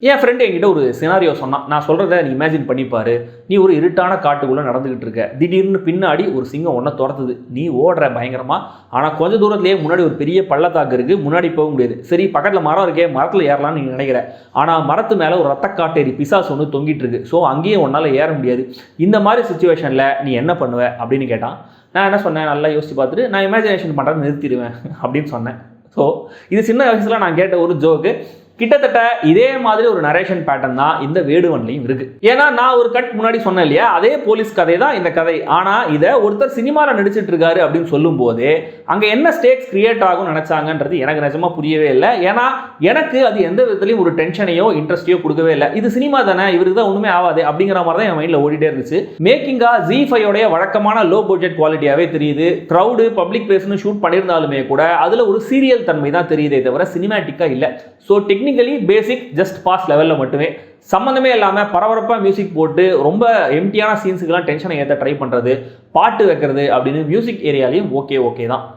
என் friend என்கிட்ட ஒரு scenario சொன்னான். நான் சொல்கிறத நீ இமேஜின் பண்ணிப்பாரு. நீ ஒரு இருட்டான காட்டுக்குள்ளே நடந்துகிட்டு இருக்க. திடீர்னு பின்னாடி ஒரு சிங்கம் ஒன்றை துரத்துது. நீ ஓடுற பயங்கரமாக. ஆனால் கொஞ்சம் தூரத்துலேயே முன்னாடி ஒரு பெரிய பள்ளத்தாக்கு இருக்குது. முன்னாடி போக முடியாது. சரி, பக்கத்தில் மரம் இருக்கே, மரத்தில் ஏறலாம்னு நீ நினைக்கிற. ஆனால் மரத்து மேலே ஒரு ரத்தக்காட்டேரி பிசாசு ஒன்று தொங்கிட்டு இருக்கு. ஸோ அங்கேயும் உன்னால் ஏற முடியாது. இந்த மாதிரி சுச்சுவேஷனில் நீ என்ன பண்ணுவ அப்படின்னு கேட்டான். நான் என்ன சொன்னேன், நல்லா யோசிச்சு பார்த்துட்டு நான் இமேஜினேஷன் பண்ணுறதை நிறுத்திடுவேன் அப்படின்னு சொன்னேன். ஸோ இது சின்ன வயசில் நான் கேட்ட ஒரு ஜோக்கு. கிட்டத்தட்ட இதே மாதிரி ஒரு நரேஷன் பேட்டர்ன் தான் இந்த வேடுவன்லையும் இருக்கு. ஏன்னா நான் ஒரு கட் முன்னாடி சொன்னேன் இல்லையா, அதே போலீஸ் கதை தான் இந்த கதை. ஆனா இதை ஒருத்தர் சினிமாவில் நடிச்சிட்டு இருக்காரு அப்படின்னு சொல்லும் போதே அங்க என்ன ஸ்டேக்ஸ் கிரியேட் ஆகும் நினைச்சாங்கன்றது எனக்கு நிஜமா புரியவே இல்லை. ஏன்னா எனக்கு அது எந்த விதத்துலையும் ஒரு டென்ஷனையோ இன்ட்ரெஸ்டையோ கொடுக்கவே இல்லை. இது சினிமா தானே, இவருக்கு தான் ஒண்ணுமே ஆகாது அப்படிங்கிற மாதிரி தான் என் மைண்ட்ல ஓடிட்டே இருந்துச்சு. மேக்கிங்கா ZEE5 வழக்கமான லோ பட்ஜெட் குவாலிட்டியாவே தெரியுது. க்ரௌடு பப்ளிக் பிளேஸ்னு ஷூட் பண்ணியிருந்தாலுமே கூட அதுல ஒரு சீரியல் தன்மை தான் தெரியுதே தவிர சினிமேட்டிக்கா இல்லை. ஸோ டெக்னிக்கலி பேசிக் ஜஸ்ட் பாஸ் லெவலில் மட்டுமே, சம்மந்தமே இல்லாமல் பரபரப்பாக மியூசிக் போட்டு ரொம்ப எம்டியான சீன்ஸுக்கெல்லாம் டென்ஷனை ஏற்ற ட்ரை பண்ணுறது, பாட்டு வைக்கிறது அப்படின்னு மியூசிக் ஏரியாலையும் ஓகே தான்.